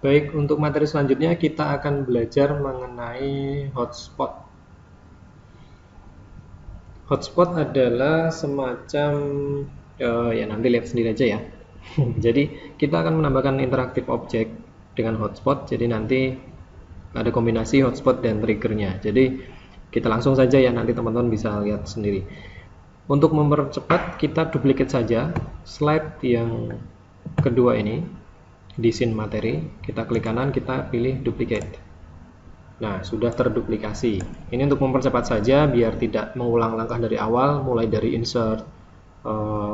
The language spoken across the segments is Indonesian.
Baik, untuk materi selanjutnya kita akan belajar mengenai hotspot. Hotspot adalah semacam ya nanti lihat sendiri aja ya. Jadi kita akan menambahkan interaktif objek dengan hotspot. Jadi nanti ada kombinasi hotspot dan triggernya. Jadi kita langsung saja ya, nanti teman-teman bisa lihat sendiri. Untuk mempercepat kita duplicate saja slide yang kedua ini. Di scene materi, kita klik kanan, kita pilih duplicate. Nah, sudah terduplikasi. Ini untuk mempercepat saja biar tidak mengulang langkah dari awal, mulai dari insert,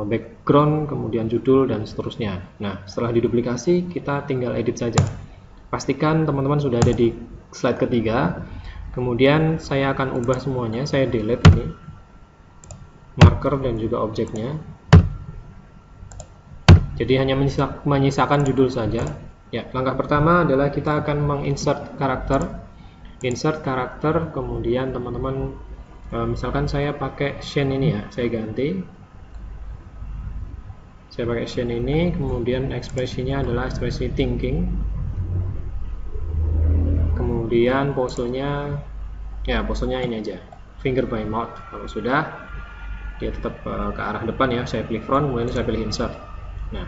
background, kemudian judul, dan seterusnya. Nah, setelah diduplikasi, kita tinggal edit saja. Pastikan teman-teman sudah ada di slide ketiga. Kemudian saya akan ubah semuanya, saya delete ini, marker dan juga objeknya. Jadi hanya menyisakan judul saja. Ya, langkah pertama adalah kita akan menginsert karakter. Insert karakter, kemudian teman-teman misalkan saya pakai Shane ini ya, saya ganti. Saya pakai Shane ini, kemudian ekspresinya adalah ekspresi thinking. Kemudian posenya, ya posenya ini aja, finger by mouth. Kalau sudah, dia tetap ke arah depan ya. Saya pilih front, kemudian saya pilih insert. Nah,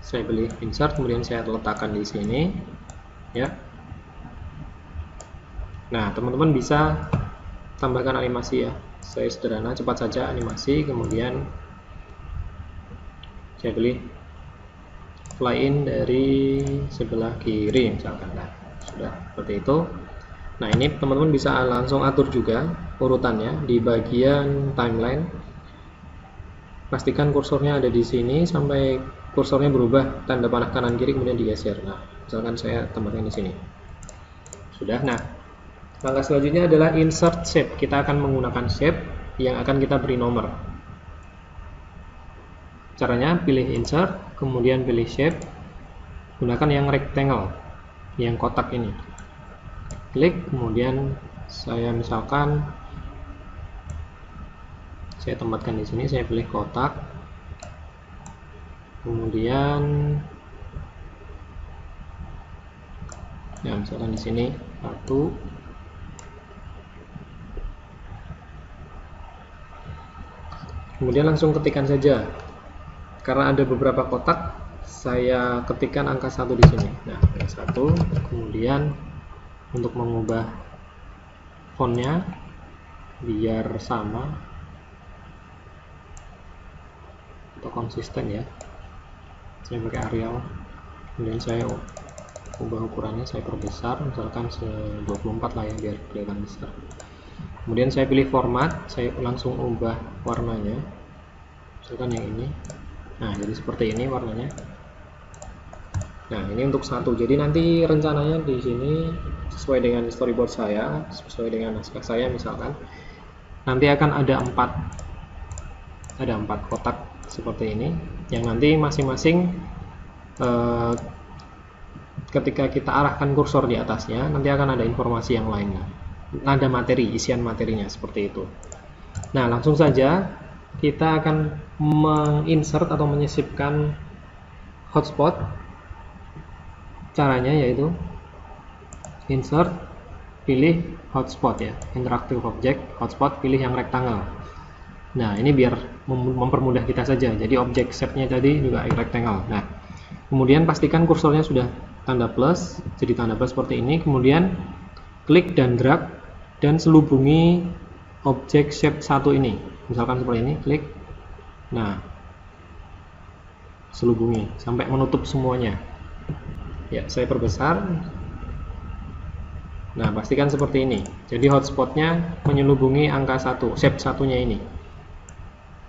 saya pilih insert, kemudian saya letakkan di sini, ya. Nah, teman-teman bisa tambahkan animasi ya. Saya sederhana, cepat saja animasi, kemudian saya pilih fly in dari sebelah kiri misalkan. Nah, sudah seperti itu. Nah, ini teman-teman bisa langsung atur juga urutannya di bagian timeline. Pastikan kursornya ada di sini sampai kursornya berubah tanda panah kanan kiri kemudian digeser. Nah, misalkan saya tambahkan di sini. Sudah. Nah, langkah selanjutnya adalah insert shape. Kita akan menggunakan shape yang akan kita beri nomor. Caranya pilih insert, kemudian pilih shape. Gunakan yang rectangle, yang kotak ini. Klik, kemudian saya misalkan saya tempatkan di sini, saya pilih kotak, kemudian ya misalkan di sini 1, kemudian langsung ketikkan saja. Karena ada beberapa kotak, saya ketikkan angka 1 di sini. Nah, angka 1, kemudian untuk mengubah fontnya biar sama atau konsisten ya, saya pakai Arial, kemudian saya ubah ukurannya, saya perbesar misalkan 24 lah ya biar kelihatan besar. Kemudian saya pilih format, saya langsung ubah warnanya misalkan yang ini. Nah, jadi seperti ini warnanya. Nah, ini untuk 1. Jadi nanti rencananya di sini sesuai dengan storyboard saya, sesuai dengan naskah saya misalkan, nanti akan ada 4 kotak seperti ini, yang nanti masing-masing ketika kita arahkan kursor di atasnya nanti akan ada informasi yang lain, ada materi, isian materinya seperti itu. Nah, langsung saja kita akan menginsert atau menyisipkan hotspot. Caranya yaitu insert, pilih hotspot ya, interactive object, hotspot, pilih yang rectangle. Nah, ini biar mempermudah kita saja. Jadi objek shape-nya tadi juga rectangle. Nah, kemudian pastikan kursornya sudah tanda plus, jadi tanda plus seperti ini. Kemudian klik dan drag dan selubungi objek shape 1 ini. Misalkan seperti ini, klik. Nah, selubungi sampai menutup semuanya. Ya, saya perbesar. Nah, pastikan seperti ini. Jadi hotspotnya menyelubungi angka 1, shape 1-nya ini.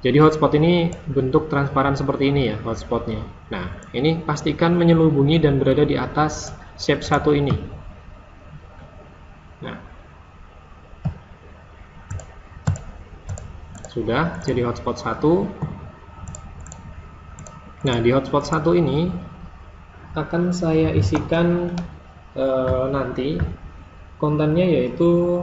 Jadi hotspot ini bentuk transparan seperti ini ya hotspotnya. Nah, ini pastikan menyelubungi dan berada di atas shape 1 ini. Nah, sudah jadi hotspot 1. Nah, di hotspot 1 ini akan saya isikan nanti kontennya yaitu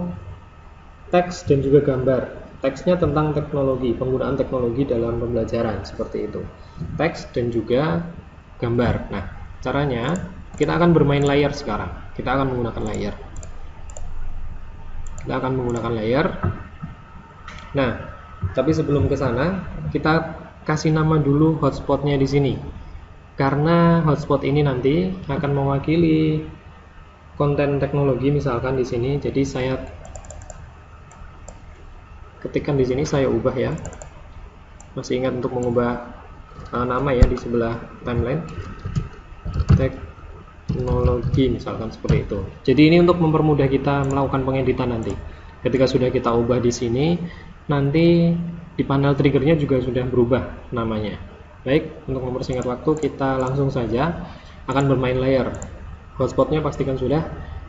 teks dan juga gambar. Teksnya tentang teknologi, penggunaan teknologi dalam pembelajaran seperti itu. Teks dan juga gambar. Nah, caranya kita akan bermain layer sekarang. Kita akan menggunakan layer. Nah, tapi sebelum ke sana, kita kasih nama dulu hotspotnya di sini. Karena hotspot ini nanti akan mewakili konten teknologi misalkan di sini. Jadi saya ketikkan di sini, saya ubah ya. Masih ingat untuk mengubah nama ya di sebelah timeline. Teknologi misalkan seperti itu. Jadi ini untuk mempermudah kita melakukan pengeditan nanti. Ketika sudah kita ubah di sini, nanti di panel triggernya juga sudah berubah namanya. Baik, untuk mempersingkat waktu kita langsung saja akan bermain layer. Hotspotnya pastikan sudah,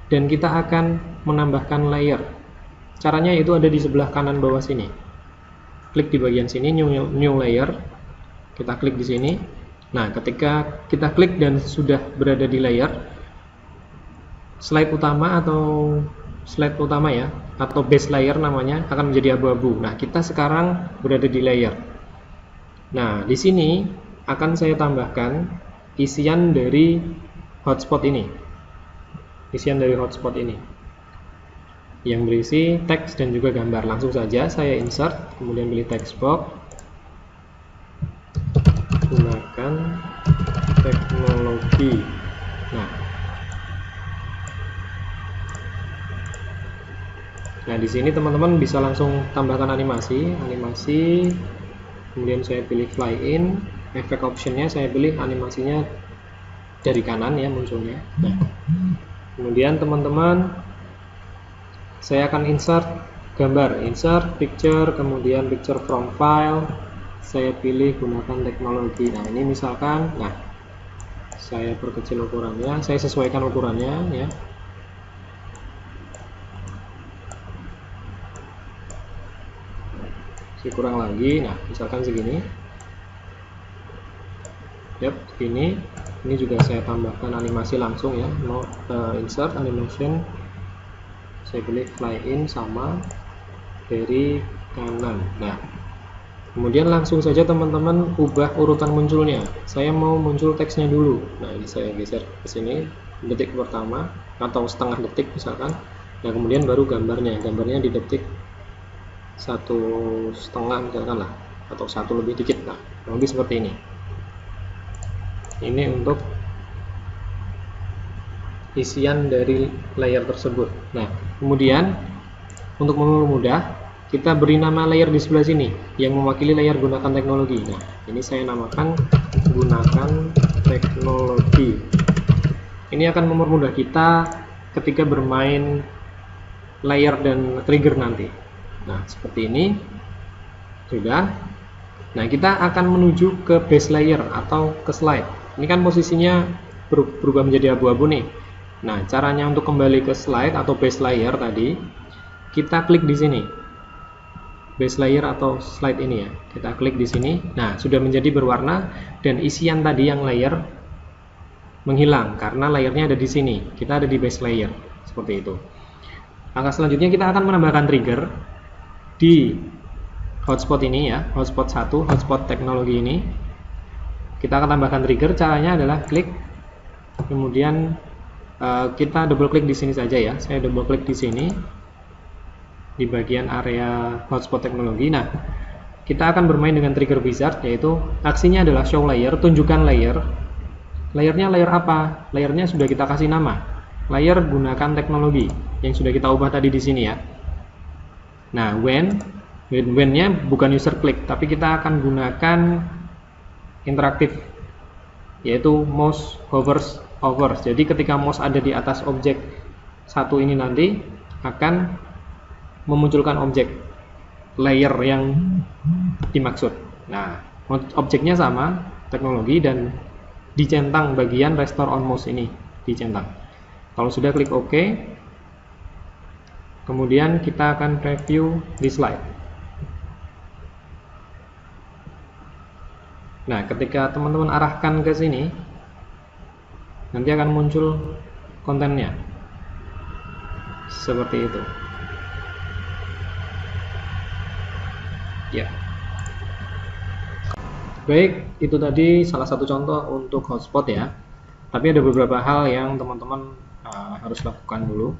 dan kita akan menambahkan layer. Caranya itu ada di sebelah kanan bawah sini. Klik di bagian sini, new layer. Kita klik di sini. Nah, ketika kita klik dan sudah berada di layer, slide utama ya, atau base layer namanya, akan menjadi abu-abu. Nah, kita sekarang berada di layer. Nah, di sini akan saya tambahkan isian dari hotspot ini. Yang berisi teks dan juga gambar. Langsung saja saya insert, kemudian pilih text box. Gunakan teknologi. Nah, di sini teman-teman bisa langsung tambahkan animasi. Kemudian saya pilih fly in, efek optionnya saya pilih animasinya dari kanan ya munculnya. Nah, kemudian teman-teman saya akan insert gambar, insert picture, kemudian picture from file, saya pilih gunakan teknologi. Nah, ini misalkan, saya perkecil ukurannya, saya sesuaikan ukurannya ya. Kurang lagi, nah misalkan segini. Segini. Ini juga saya tambahkan animasi langsung ya. Insert animation, saya pilih fly in sama dari kanan. Nah, kemudian langsung saja teman-teman ubah urutan munculnya. Saya mau muncul teksnya dulu. Nah, ini saya geser ke sini, detik pertama atau setengah detik misalkan. Nah, kemudian baru gambarnya di detik 1,5 misalkan lah, atau 1 lebih dikit. Nah, lebih seperti ini. Ini untuk isian dari layer tersebut. Nah, kemudian untuk mempermudah, kita beri nama layer di sebelah sini yang mewakili layer gunakan teknologi. Nah, ini saya namakan gunakan teknologi. Ini akan mempermudah kita ketika bermain layer dan trigger nanti. Nah, seperti ini sudah. Nah, kita akan menuju ke base layer atau ke slide. Ini kan posisinya berubah menjadi abu-abu nih. Nah, caranya untuk kembali ke slide atau base layer tadi, kita klik di sini. Base layer atau slide ini ya. Kita klik di sini. Nah, sudah menjadi berwarna dan isian tadi yang layer menghilang karena layernya ada di sini. Kita ada di base layer. Seperti itu. Langkah selanjutnya kita akan menambahkan trigger di hotspot ini ya, hotspot 1, hotspot teknologi ini. Kita akan tambahkan trigger. Caranya adalah klik, kemudian kita double klik di sini saja ya. Saya double klik di sini di bagian area hotspot teknologi. Nah, kita akan bermain dengan trigger wizard, yaitu aksinya adalah show layer, tunjukkan layer. Layernya layer apa? Layernya sudah kita kasih nama. Layer gunakan teknologi yang sudah kita ubah tadi di sini ya. Nah, when-nya bukan user click, tapi kita akan gunakan interaktif, yaitu mouse hovers. Jadi ketika mouse ada di atas objek satu ini nanti akan memunculkan objek layer yang dimaksud. Nah, objeknya sama, teknologi, dan dicentang bagian restore on mouse ini, dicentang. Kalau sudah klik OK, kemudian kita akan preview di slide. Nah, ketika teman-teman arahkan ke sini, nanti akan muncul kontennya seperti itu ya. Baik, itu tadi salah satu contoh untuk hotspot ya. Tapi ada beberapa hal yang teman-teman harus lakukan dulu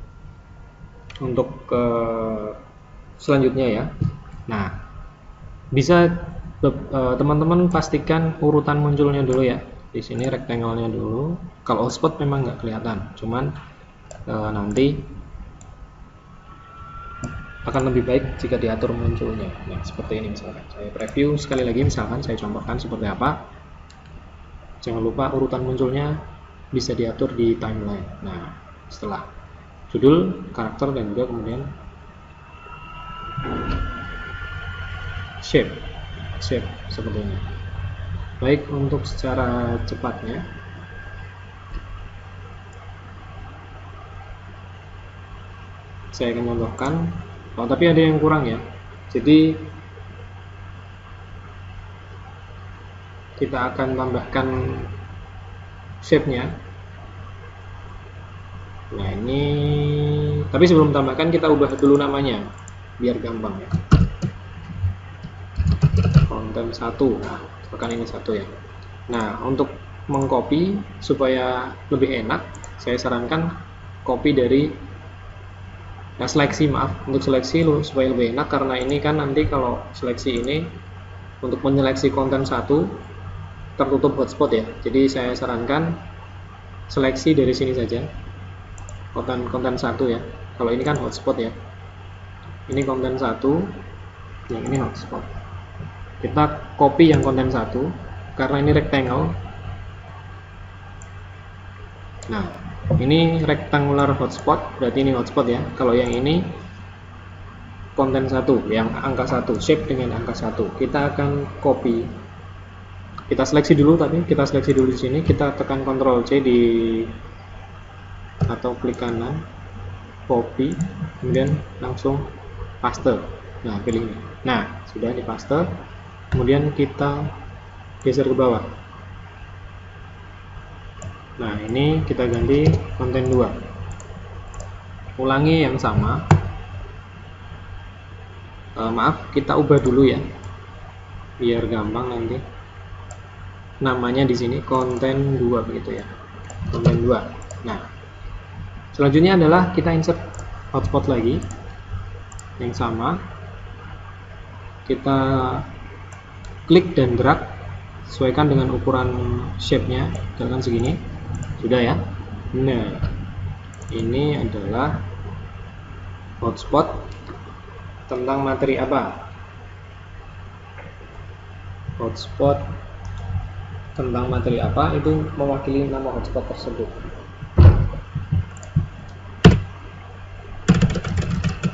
untuk selanjutnya ya. Nah, bisa teman-teman pastikan urutan munculnya dulu ya. Di sini rectangle-nya dulu. Kalau hotspot memang nggak kelihatan, cuman nanti akan lebih baik jika diatur munculnya. Nah, seperti ini misalkan. Saya preview sekali lagi, misalkan saya contohkan seperti apa. Jangan lupa urutan munculnya bisa diatur di timeline. Nah, setelah judul, karakter, dan juga kemudian shape seperti ini. Baik, untuk secara cepatnya saya akan contohkan. Tapi ada yang kurang ya. Jadi kita akan tambahkan shape-nya. Nah, ini tapi sebelum tambahkan kita ubah dulu namanya biar gampang ya. Konten 1. Nah, misalkan ini 1 ya. Nah, untuk mengcopy supaya lebih enak, saya sarankan copy dari seleksi, untuk seleksi supaya lebih enak, karena ini kan nanti kalau seleksi ini untuk menyeleksi konten 1 tertutup hotspot ya. Jadi saya sarankan seleksi dari sini saja, konten 1 ya. Kalau ini kan hotspot ya, ini konten 1, yang ini hotspot. Kita copy yang konten 1 karena ini rectangle. Nah, ini rectangular hotspot, berarti ini hotspot ya. Kalau yang ini konten 1, yang angka 1, shape dengan angka 1, kita akan copy. Kita seleksi dulu, di sini, kita tekan Ctrl C atau klik kanan, copy, kemudian langsung paste. Nah, pilih ini. Nah, sudah di paste. Kemudian kita geser ke bawah. Nah, ini kita ganti konten 2. Ulangi yang sama. Maaf, kita ubah dulu ya, biar gampang nanti. Namanya di sini konten 2 begitu ya. Konten 2. Nah, selanjutnya adalah kita insert hotspot lagi. Yang sama. Kita klik dan drag sesuaikan dengan ukuran shape-nya, misalkan segini. Sudah ya. Nah, ini adalah hotspot tentang materi apa? Hotspot tentang materi apa, itu mewakili nama hotspot tersebut.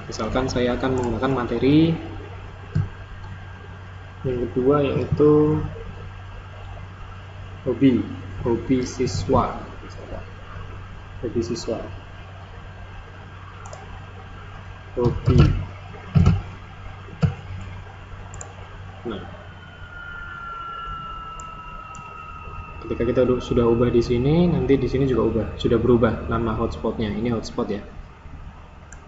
Misalkan saya akan menggunakan materi yang kedua, yaitu hobi siswa. Hobi siswa. Hobi. Nah, ketika kita sudah ubah di sini, nanti di sini juga sudah berubah nama hotspotnya. Ini hotspot ya.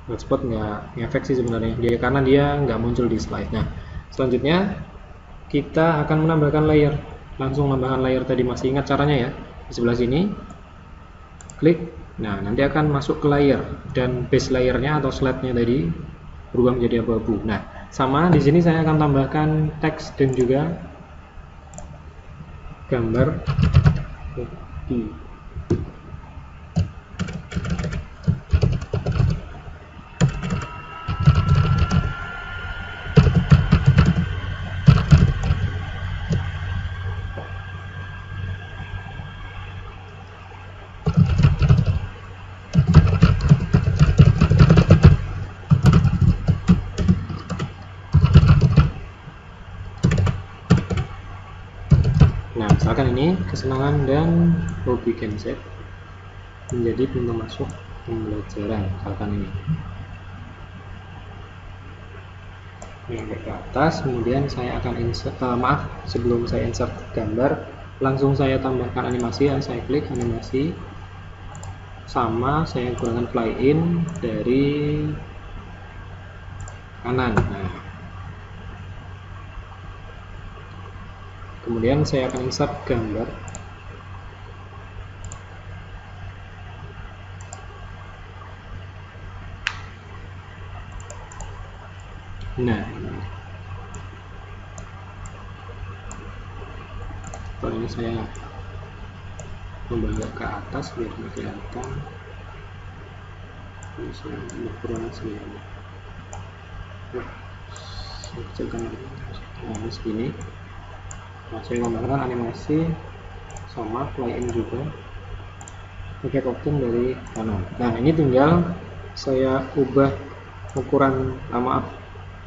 Hotspot nggak ngefek sih sebenarnya, karena dia nggak muncul di slide. Nah, selanjutnya kita akan menambahkan layer. Langsung menambahkan layer tadi, masih ingat caranya ya? Di sebelah sini, klik. Nah, nanti akan masuk ke layer, dan base layernya atau slide-nya tadi berubah menjadi abu-abu. Nah, sama di sini saya akan tambahkan teks dan juga gambar. Nah, misalkan ini kesenangan dan hobi Genset menjadi pintu masuk pembelajaran, misalkan ini. Ini ke atas, kemudian saya akan insert, sebelum saya insert gambar, langsung saya tambahkan animasi ya. Saya klik animasi, sama saya gunakan fly in dari kanan. Nah, kemudian saya akan insert gambar. Nah, kalau ini saya membawa ke atas biar kelihatan. Ini saya ukuran segini. Saya kecilkan lagi. Nah, ini segini. Nah, saya menggunakan animasi sama fly in juga pakai option dari kanan. Nah, ini tinggal saya ubah ukuran, maaf,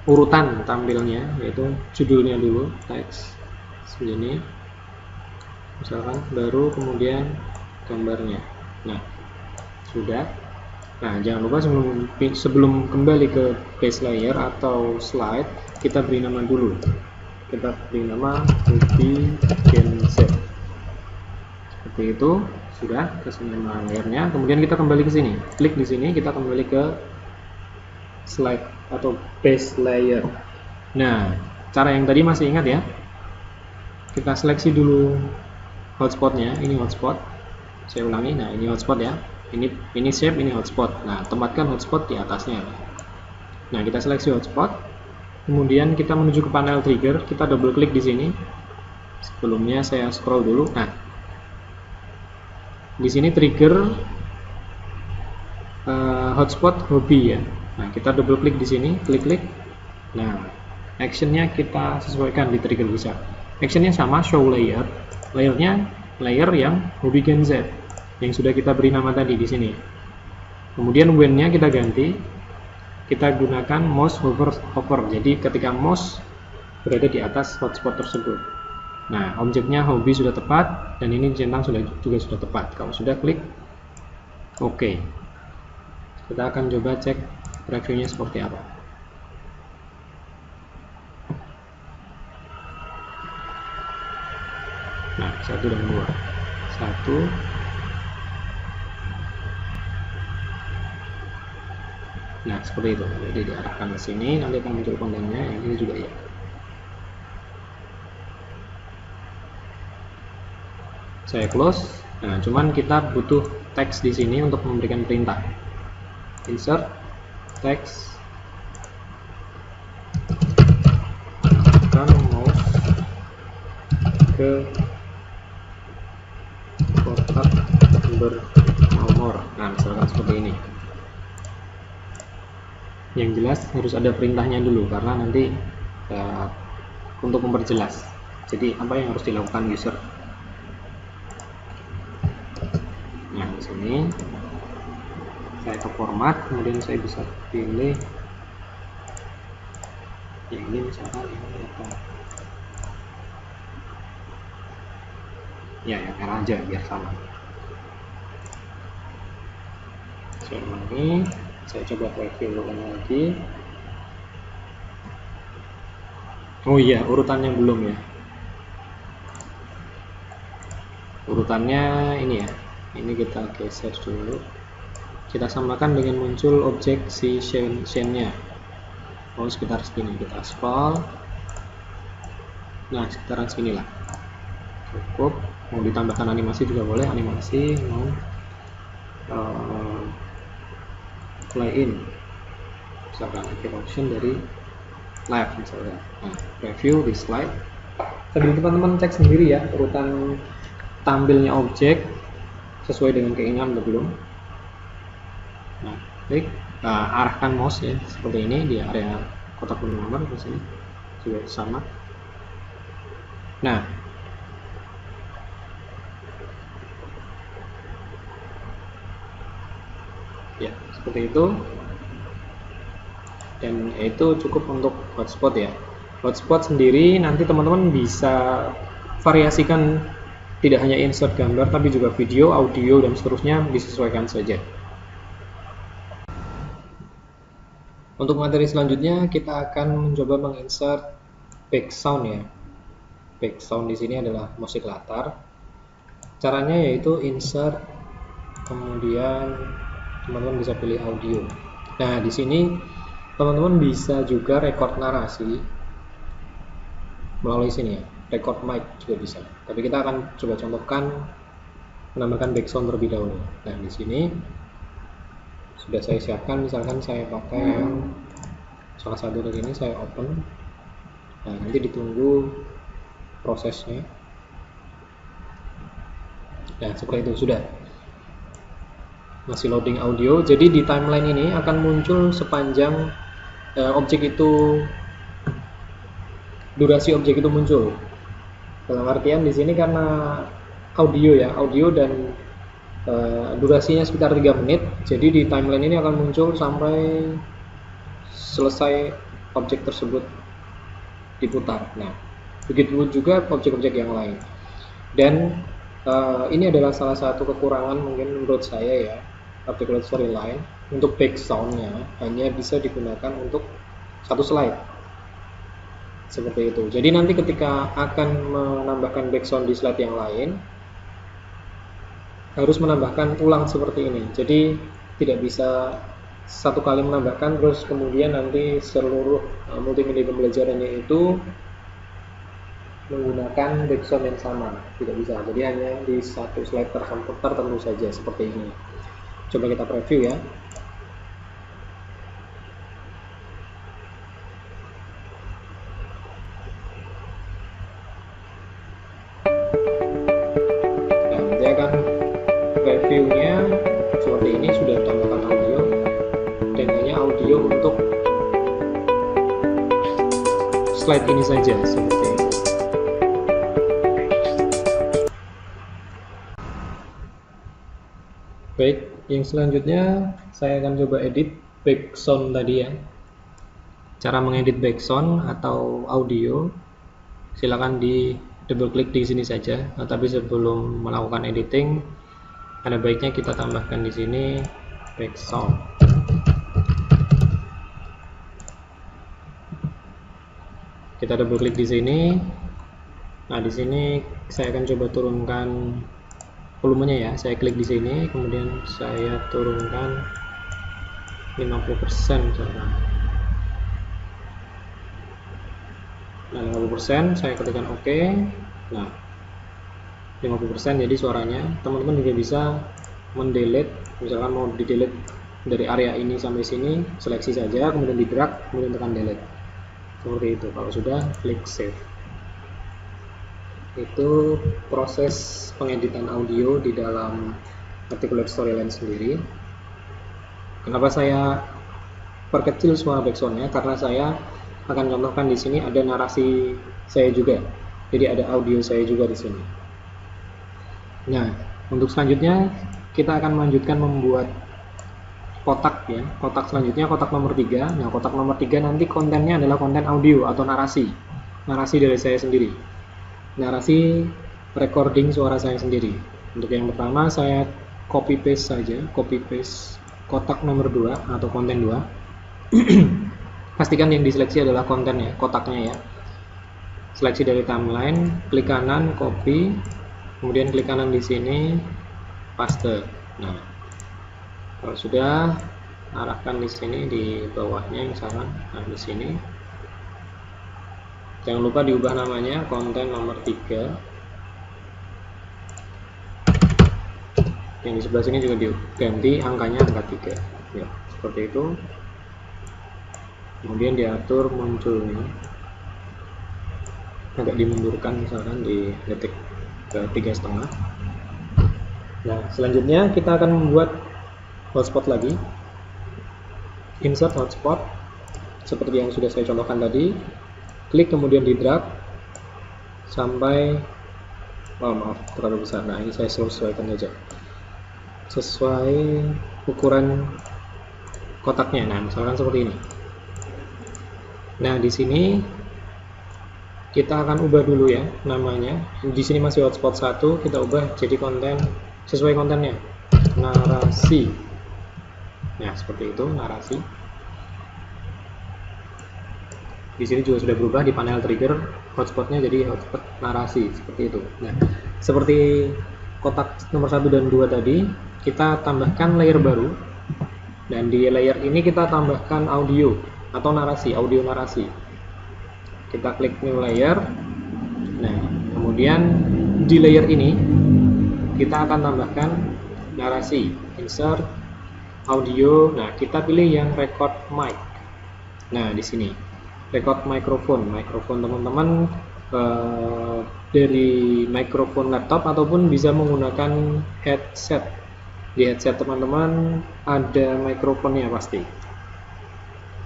urutan tampilnya, yaitu judulnya dulu teks segini misalkan, baru kemudian gambarnya. Nah, sudah. Nah, jangan lupa sebelum kembali ke base layer atau slide, kita beri nama dulu. Kita beri nama Hobi Gen Z. Seperti itu, sudah kasih nama layernya. Kemudian kita kembali ke sini. Klik di sini, kita kembali ke slide atau base layer. Nah, cara yang tadi masih ingat ya? Kita seleksi dulu hotspotnya. Ini hotspot. Saya ulangi. Nah, ini hotspot ya. Ini shape, ini hotspot. Nah, tempatkan hotspot di atasnya. Nah, kita seleksi hotspot. Kemudian kita menuju ke panel trigger. Kita double klik di sini. Sebelumnya saya scroll dulu. Nah, di sini trigger hotspot hobi ya. Nah, kita double klik di sini, klik. Nah, actionnya kita sesuaikan di trigger bisa. Actionnya sama, show layer. Layernya layer yang Hobi Gen Z yang sudah kita beri nama tadi di sini. Kemudian when-nya kita ganti, kita gunakan mouse hover. Jadi ketika mouse berada di atas hotspot tersebut. Nah, objeknya hobi sudah tepat dan ini centang juga sudah tepat. Kalau sudah, klik OK. Kita akan coba cek previewnya seperti apa. Nah, 1 dan 2. 1. Nah, seperti itu. Jadi diarahkan ke sini, nanti akan muncul kontennya. Yang ini juga ya. Saya close. Nah, cuman kita butuh teks di sini untuk memberikan perintah. Insert teks. Tekan mouse ke kotak bernomor. Nah, misalkan seperti ini. Yang jelas harus ada perintahnya dulu karena nanti untuk memperjelas. Jadi apa yang harus dilakukan user. Nah, di sini saya ke format, kemudian saya bisa pilih yang ini misalkan ini apa? Ya, yang merah aja biar sama. Saya ulangi, saya coba preview lagi. Oh iya, urutannya belum ya. Urutannya ini ya. Ini kita geser dulu. Kita samakan dengan muncul objek si chain-nya. Oh, sekitar segini. Kita scroll. Nah, sekitaran segini lah. Cukup. Mau ditambahkan animasi juga boleh. Animasi mau play in. Misalkan active option dari live misalnya. Nah, preview di slide. Tadi teman-teman cek sendiri ya urutan tampilnya objek sesuai dengan keinginan atau belum. Nah, klik, arahkan mouse ya seperti ini di area kotak bernomor di sini juga sama. Nah, ya seperti itu. Dan itu cukup untuk hotspot ya. Hotspot sendiri nanti teman-teman bisa variasikan. Tidak hanya insert gambar, tapi juga video, audio, dan seterusnya disesuaikan saja. Untuk materi selanjutnya, kita akan mencoba menginsert background ya. Background di sini adalah musik latar. Caranya yaitu insert, kemudian teman-teman bisa pilih audio. Nah, di sini teman-teman bisa juga record narasi melalui sini ya. Record mic juga bisa, tapi kita akan coba contohkan menambahkan background terlebih dahulu. Nah, di sini sudah saya siapkan, misalkan saya pakai yang salah satu dari ini saya open. Nah, nanti ditunggu prosesnya. Nah, seperti itu sudah. Masih loading audio. Jadi di timeline ini akan muncul sepanjang objek itu, durasi objek itu muncul. Dalam artian di sini karena audio ya, audio dan durasinya sekitar 3 menit. Jadi di timeline ini akan muncul sampai selesai objek tersebut diputar. Nah, begitu juga objek-objek yang lain. Dan ini adalah salah satu kekurangan mungkin menurut saya ya, Articulate Storyline. Untuk background-nya hanya bisa digunakan untuk satu slide seperti itu. Jadi nanti ketika akan menambahkan background di slide yang lain, harus menambahkan ulang seperti ini. Jadi tidak bisa satu kali menambahkan terus kemudian nanti seluruh multimedia pembelajarannya itu menggunakan background yang sama. Tidak bisa. Jadi hanya di satu slide tertentu saja seperti ini. Coba kita preview ya. Nah, nanti akan previewnya seperti ini, sudah tambahkan audio dan hanya audio untuk slide ini saja seperti ini. Baik, yang selanjutnya saya akan coba edit background tadi ya. Cara mengedit background atau audio, silakan di double klik di sini saja. Nah, tapi sebelum melakukan editing, ada baiknya kita tambahkan di sini background. Kita double klik di sini. Nah, di sini saya akan coba turunkan volumenya ya. Saya klik di sini, kemudian saya turunkan 50% misalkan. Nah, 50% saya ketikkan OK. Nah, 50% jadi suaranya. Teman-teman juga bisa mendelete, misalkan mau di delete dari area ini sampai sini, seleksi saja, kemudian di drag, kemudian tekan delete. Seperti itu. Kalau sudah, klik save. Itu proses pengeditan audio di dalam Articulate Storyline sendiri. Kenapa saya perkecil suara backsoundnya? Karena saya akan contohkan di sini ada narasi saya juga, jadi ada audio saya juga di sini. Nah, untuk selanjutnya kita akan melanjutkan membuat kotak ya. Kotak selanjutnya kotak nomor 3. Nah, kotak nomor 3 nanti kontennya adalah konten audio atau narasi dari saya sendiri. Narasi recording suara saya sendiri. Untuk yang pertama saya copy paste saja, copy paste kotak nomor 2 atau konten 2. Pastikan yang diseleksi adalah kontennya, kotaknya ya. Seleksi dari timeline, klik kanan copy, kemudian klik kanan di sini paste. Nah, kalau sudah, arahkan di sini di bawahnya misalkan, nah di sini. Jangan lupa diubah namanya konten nomor 3. Yang di sebelah sini juga diganti angkanya angka 3. Ya, seperti itu. Kemudian diatur munculnya. Agak dimundurkan misalkan di detik ke 3,5. Nah, selanjutnya kita akan membuat hotspot lagi. Insert hotspot seperti yang sudah saya contohkan tadi. Klik kemudian di drag sampai, maaf terlalu besar. Nah, ini saya sesuaikan saja sesuai ukuran kotaknya. Nah, misalkan seperti ini. Nah, di sini kita akan ubah dulu ya namanya. Di sini masih hotspot 1, kita ubah jadi konten sesuai kontennya, narasi. Nah, seperti itu, narasi. Di sini juga sudah berubah di panel trigger hotspotnya jadi hotspot narasi seperti itu. Nah, seperti kotak nomor 1 dan 2 tadi, kita tambahkan layer baru. Dan di layer ini kita tambahkan audio atau narasi, audio narasi. Kita klik new layer. Nah, kemudian di layer ini kita akan tambahkan narasi, insert audio. Nah, kita pilih yang record mic. Nah, di sini record mikrofon teman-teman dari mikrofon laptop ataupun bisa menggunakan headset. Di headset teman-teman ada mikrofonnya pasti.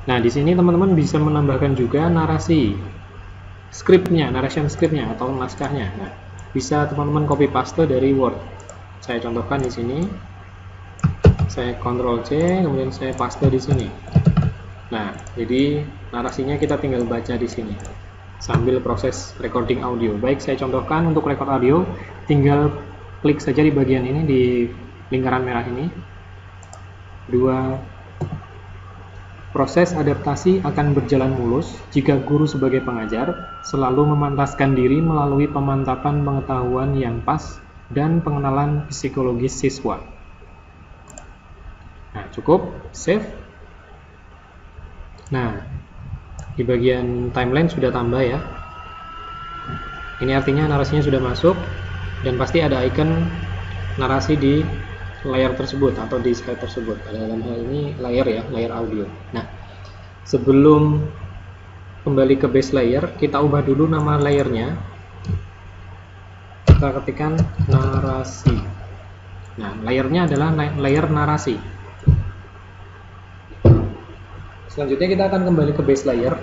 Nah, di sini teman-teman bisa menambahkan juga narasi skripnya, narration skripnya atau naskahnya. Nah, bisa teman-teman copy paste dari Word. Saya contohkan di sini. Saya Ctrl C, kemudian saya paste di sini. Nah, jadi narasinya kita tinggal baca di sini sambil proses recording audio. Baik, saya contohkan untuk record audio, tinggal klik saja di bagian ini, di lingkaran merah ini. 2. Proses adaptasi akan berjalan mulus jika guru sebagai pengajar selalu memantaskan diri melalui pemantapan pengetahuan yang pas dan pengenalan psikologis siswa. Nah, cukup, save. Nah, di bagian timeline sudah tambah ya. Ini artinya narasinya sudah masuk dan pasti ada icon narasi di layar tersebut atau di slide tersebut. Dalam hal ini layar ya, layar audio. Nah, sebelum kembali ke base layer, kita ubah dulu nama layernya. Kita ketikkan narasi. Nah, layernya adalah layer narasi. Selanjutnya kita akan kembali ke base layer.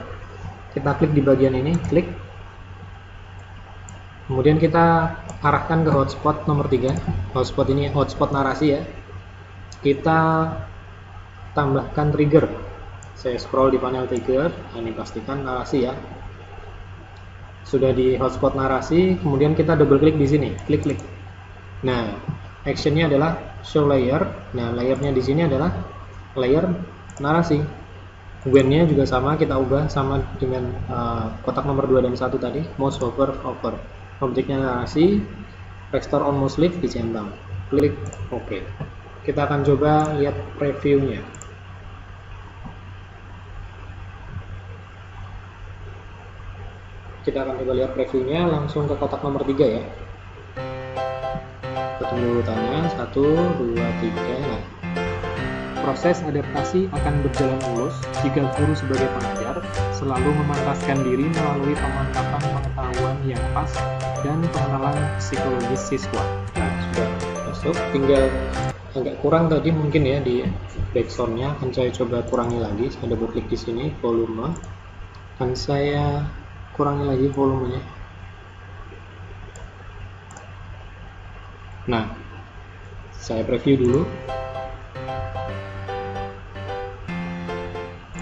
Kita klik di bagian ini, klik. Kemudian kita arahkan ke hotspot nomor 3. Hotspot ini hotspot narasi ya. Kita tambahkan trigger. Saya scroll di panel trigger. Nah, ini pastikan narasi ya. Sudah di hotspot narasi, kemudian kita double klik di sini, klik. Nah, actionnya adalah show layer. Nah, layernya di sini adalah layer narasi. When-nya juga sama, kita ubah sama dengan kotak nomor 2 dan 1 tadi, mouse hover over. Objeknya narasi, restore on mouse leaf dicentang. Klik OK. Kita akan coba lihat previewnya. Kita akan coba lihat previewnya langsung ke kotak nomor 3 ya. Ketemu urutannya 1, 2, 3. Nah, proses adaptasi akan berjalan mulus jika guru sebagai pengajar selalu memantaskan diri melalui pemantapan pengetahuan yang pas dan pengenalan psikologis siswa. Nah, sudah masuk, tinggal agak kurang tadi mungkin ya di backsoundnya, akan saya coba kurangi lagi. Saya double klik di sini, volume, dan saya kurangi lagi volumenya. Nah, saya preview dulu.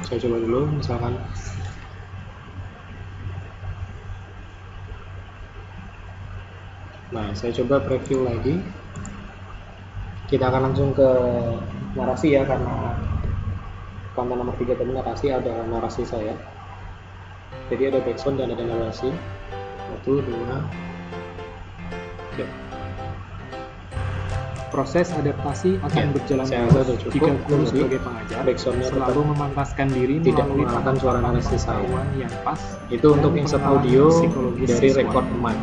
Saya coba dulu, misalkan nah, saya coba preview lagi. Kita akan langsung ke narasi ya, karena konten nomor 3 tadi narasi, ada narasi saya. Jadi ada backsound dan ada narasi. 1, 2, 3. Proses adaptasi akan berjalan mulus jika guru sebagai pengajar selalu memantaskan diri melalui pengenalan suara narasi saya yang pas. Itu untuk insert audio dari record mic.